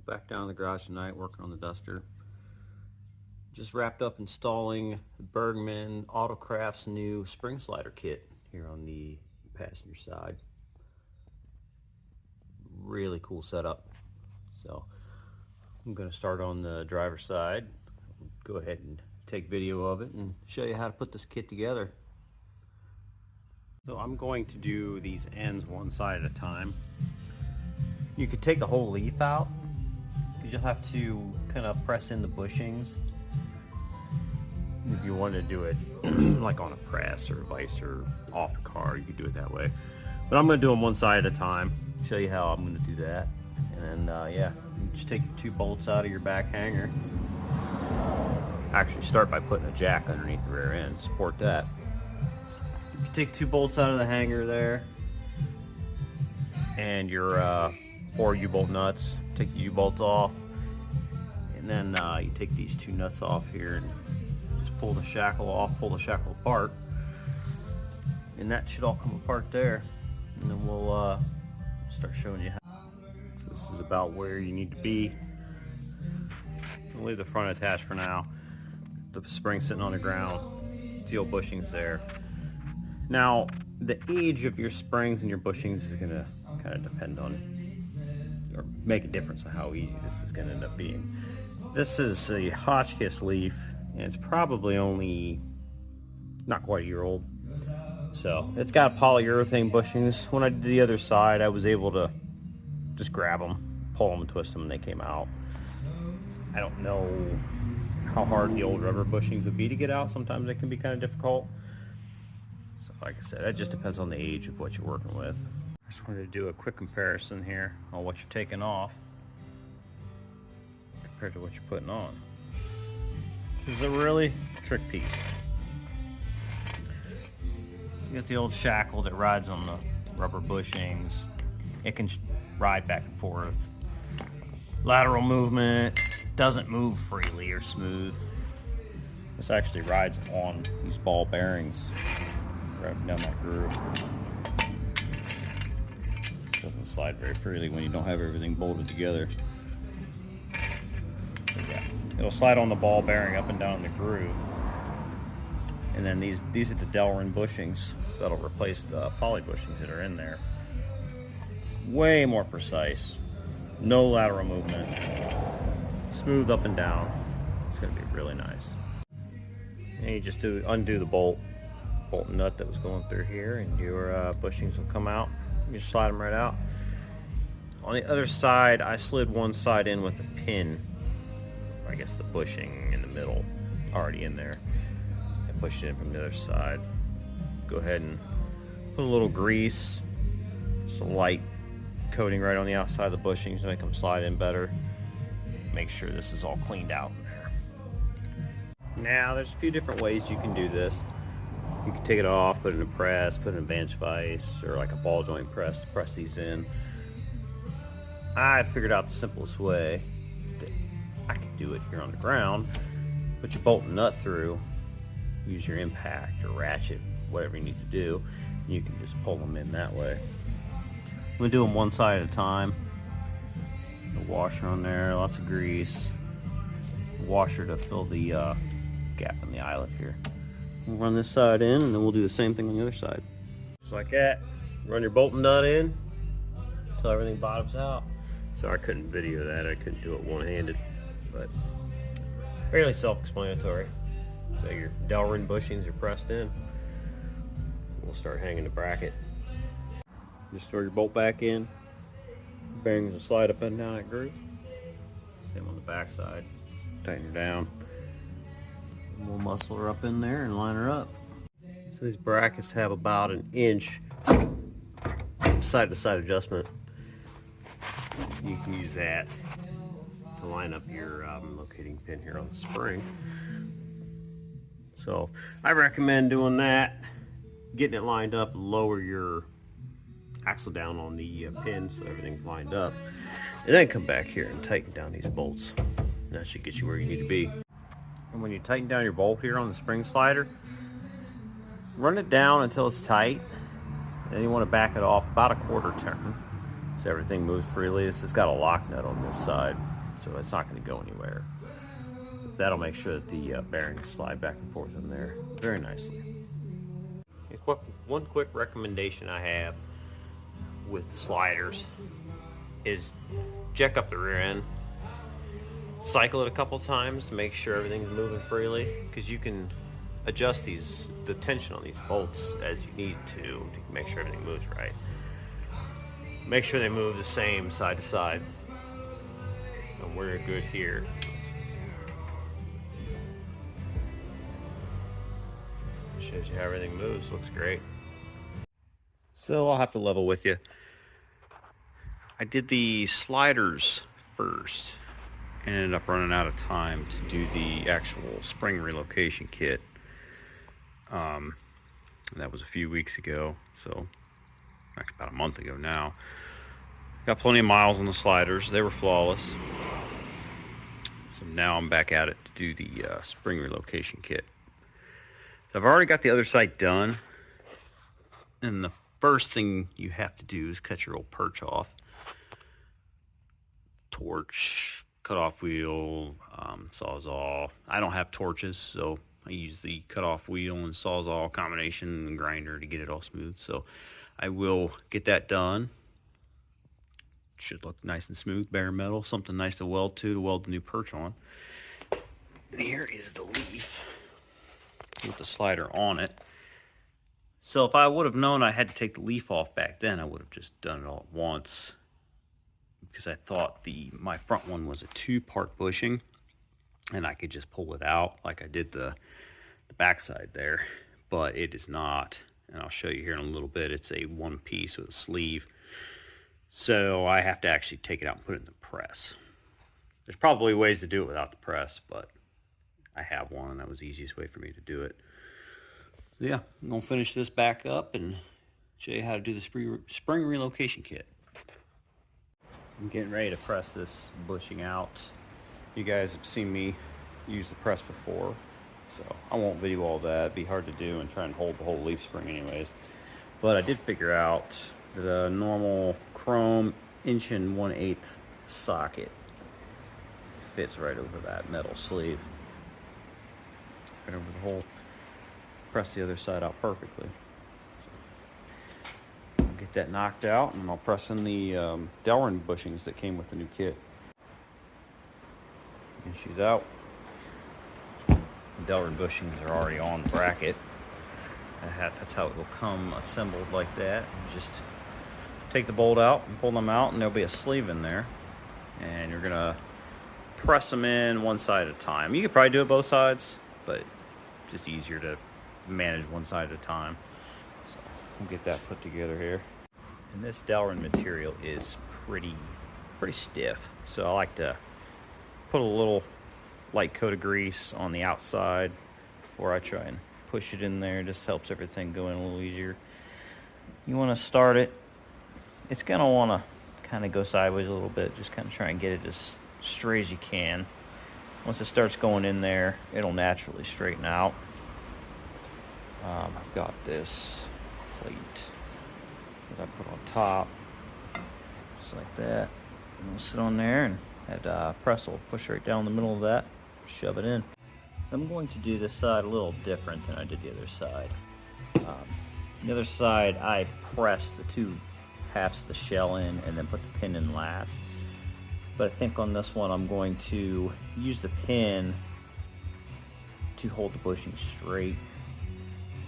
Back down in the garage tonight working on the Duster. Just wrapped up installing Bergman Autocraft's new spring slider kit here on the passenger side. Really cool setup. So I'm going to start on the driver's side. Go ahead and take video of it and show you how to put this kit together. So I'm going to do these ends one side at a time. You could take the whole leaf out. You'll have to kind of press in the bushings. If you want to do it like on a press or a vise or off the car, you could do it that way. But I'm going to do them one side at a time. Show you how I'm going to do that. And then, yeah, you just take your 2 bolts out of your back hanger. Actually start by putting a jack underneath the rear end. Support that. You take 2 bolts out of the hanger there. And your 4 U-bolt nuts. Take the U-bolts off. And then you take these 2 nuts off here and just pull the shackle off, pull the shackle apart. And that should all come apart there. And then we'll start showing you how. This is about where you need to be. I'll leave the front attached for now. The spring sitting on the ground. Steel bushings there. Now, the age of your springs and your bushings is going to kind of depend on, or make a difference on how easy this is going to end up being. This is a Hotchkiss leaf, and it's probably only not quite a year old. So it's got polyurethane bushings. When I did the other side, I was able to just grab them, pull them, and twist them, and they came out. I don't know how hard the old rubber bushings would be to get out. Sometimes they can be kind of difficult. So like I said, that just depends on the age of what you're working with. I just wanted to do a quick comparison here on what you're taking off compared to what you're putting on. This is a really trick piece. You got the old shackle that rides on the rubber bushings. It can ride back and forth. Lateral movement, doesn't move freely or smooth. This actually rides on these ball bearings right down that groove. Doesn't slide very freely when you don't have everything bolted together. So yeah, it'll slide on the ball bearing up and down the groove. And then these are the Delrin bushings that'll replace the poly bushings that are in there. Way more precise. No lateral movement. Smooth up and down. It's going to be really nice. And you just undo the bolt and nut that was going through here, and your bushings will come out. You just slide them right out. On the other side, I slid one side in with a pin. I guess the bushing in the middle already in there. I pushed it in from the other side. Go ahead and put a little grease, just a light coating right on the outside of the bushings to make them slide in better. Make sure this is all cleaned out in there. Now, there's a few different ways you can do this. You can take it off, put it in a press, put it in a bench vise, or like a ball joint press to press these in. I figured out the simplest way that I could do it here on the ground. Put your bolt and nut through, use your impact or ratchet, whatever you need to do, and you can just pull them in that way. I'm going to do them one side at a time. The washer on there, lots of grease. Washer to fill the gap in the eyelet here. We'll run this side in, and then we'll do the same thing on the other side. Just like that. Run your bolt and nut in until everything bottoms out. So I couldn't video that. I couldn't do it one-handed, but fairly self-explanatory. So your Delrin bushings are pressed in. We'll start hanging the bracket. Just throw your bolt back in. Bearings will slide up and down that groove. Same on the back side. Tighten her down. And we'll muscle her up in there and line her up. So these brackets have about an inch side-to-side adjustment. You can use that to line up your locating pin here on the spring. So I recommend doing that, getting it lined up, lower your axle down on the pin so everything's lined up, and then come back here and tighten down these bolts. And that should get you where you need to be. And when you tighten down your bolt here on the spring slider, run it down until it's tight. Then you want to back it off about a quarter turn so everything moves freely. This has got a lock nut on this side. so it's not going to go anywhere. That'll make sure that the bearings slide back and forth in there very nicely. One quick recommendation I have with the sliders is jack up the rear end, cycle it a couple times to make sure everything's moving freely, because you can adjust the tension on these bolts as you need to make sure everything moves right. Make sure they move the same side to side, and we're good here. Shows you how everything moves. Looks great. So I'll have to level with you. I did the sliders first and ended up running out of time to do the actual spring relocation kit. And that was a few weeks ago, so actually about a month ago now. Got plenty of miles on the sliders. They were flawless. So now I'm back at it to do the spring relocation kit. So I've already got the other side done, and the first thing you have to do is cut your old perch off. Torch, cut-off wheel, Sawzall. I don't have torches, so I use the cut-off wheel and Sawzall combination and grinder to get it all smooth. So I will get that done. Should look nice and smooth, bare metal, something nice to weld the new perch on. And here is the leaf with the slider on it. So if I would have known I had to take the leaf off back then, I would have just done it all at once, because I thought my front one was a 2-part bushing and I could just pull it out like I did the backside there, but it is not, and I'll show you here in a little bit. It's a 1-piece with a sleeve, so I have to actually take it out and put it in the press. There's probably ways to do it without the press, but I have one and that was the easiest way for me to do it. So yeah, I'm gonna finish this back up and show you how to do the spring relocation kit. I'm getting ready to press this bushing out. You guys have seen me use the press before, so I won't video all that. It'd be hard to do and try and hold the whole leaf spring anyways. But I did figure out the normal chrome 1 1/8" socket fits right over that metal sleeve. Right over the hole. Press the other side out perfectly. I'll get that knocked out and I'll press in the Delrin bushings that came with the new kit. And she's out. The Delrin bushings are already on the bracket. That's how it will come assembled like that. Just take the bolt out and pull them out, and there'll be a sleeve in there. And you're gonna press them in one side at a time. You could probably do it both sides, but it's just easier to manage one side at a time. So we'll get that put together here. And this Delrin material is pretty stiff, so I like to put a little light coat of grease on the outside before I try and push it in there. It just helps everything go in a little easier. You want to start it, it's going to want to kind of go sideways a little bit, just kind of try and get it as straight as you can. Once it starts going in there, it'll naturally straighten out. I've got this plate that I put on top, just like that. And it'll sit on there, and that press will push right down the middle of that, shove it in. So I'm going to do this side a little different than I did the other side. The other side, I pressed the 2 halves of the shell in and then put the pin in last. But I think on this one, I'm going to use the pin to hold the bushing straight.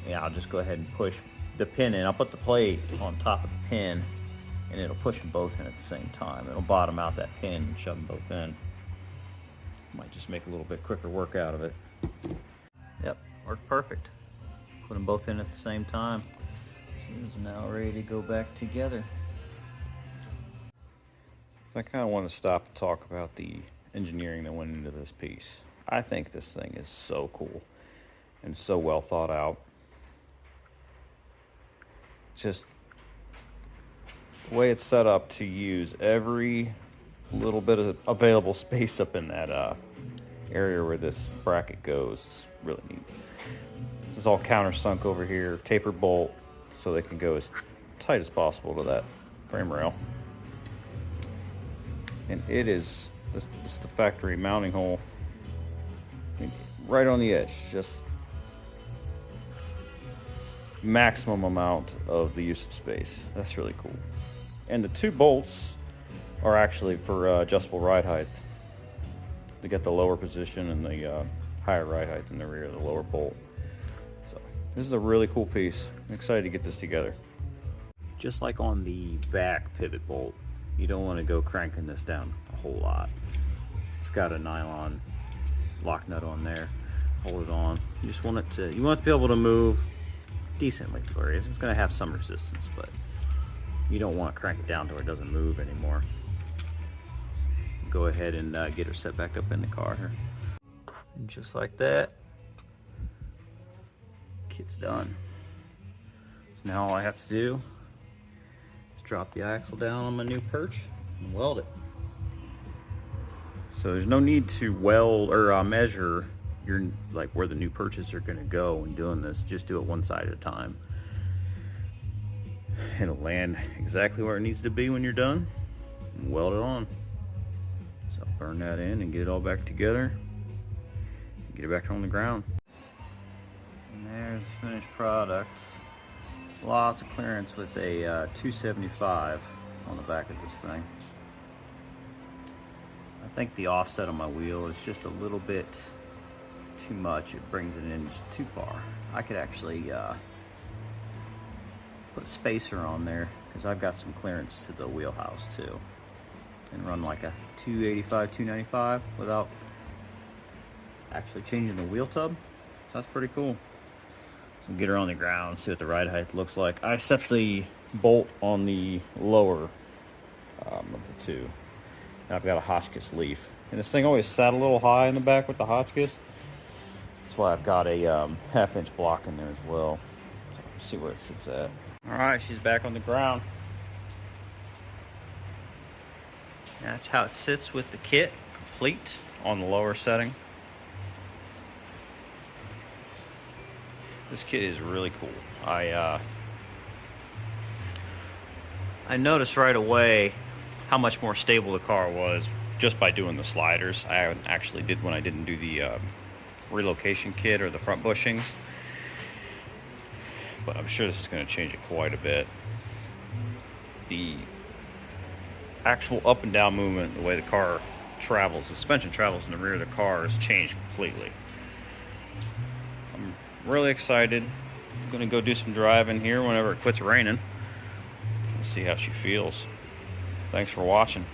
Yeah, I'll just go ahead and push the pin in. I'll put the plate on top of the pin, and it'll push them both in at the same time. It'll bottom out that pin and shove them both in. Might just make a little bit quicker work out of it. Yep, worked perfect. Put them both in at the same time. So this is now ready to go back together. So I kind of want to stop and talk about the engineering that went into this piece. I think this thing is so cool and so well thought out. Just the way it's set up to use every little bit of available space up in that area where this bracket goes is really neat. This is all countersunk over here, tapered bolt, so they can go as tight as possible to that frame rail. And it is This is the factory mounting hole. Right on the edge, just maximum amount of the use of space. That's really cool. And the 2 bolts are actually for adjustable ride height. To get the lower position and the higher ride height in the rear of the lower bolt. So this is a really cool piece. I'm excited to get this together. Just like on the back pivot bolt, you don't want to go cranking this down a whole lot. It's got a nylon lock nut on there. Hold it on. You just want it to be able to move decently for you. It's going to have some resistance, but you don't want to crank it down to where it doesn't move anymore. Go ahead and get her set back up in the car here. And just like that, kit's done. So now all I have to do is drop the axle down on my new perch and weld it. So there's no need to weld or measure your where the new perches are going to go when doing this. Just do it one side at a time. It'll land exactly where it needs to be when you're done. And weld it on. So burn that in and get it all back together. Get it back on the ground. And there's the finished product. Lots of clearance with a 275 on the back of this thing. I think the offset on my wheel is just a little bit too much. It brings it in just too far. I could actually put a spacer on there because I've got some clearance to the wheelhouse too, and run like a 285, 295 without actually changing the wheel tub. So that's pretty cool. So get her on the ground, see what the ride height looks like. I set the bolt on the lower of the 2. Now I've got a Hotchkiss leaf, and this thing always sat a little high in the back with the Hotchkiss. That's why I've got a 1/2-inch block in there as well. So let's see where it sits at. All right, she's back on the ground. That's how it sits with the kit complete on the lower setting. This kit is really cool. I noticed right away how much more stable the car was just by doing the sliders. I actually did when I didn't do the relocation kit or the front bushings, but I'm sure this is going to change it quite a bit. The actual up and down movement, the way the car travels, the suspension travels in the rear of the car, has changed completely. I'm really excited. I'm going to go do some driving here whenever it quits raining. We'll see how she feels. Thanks for watching.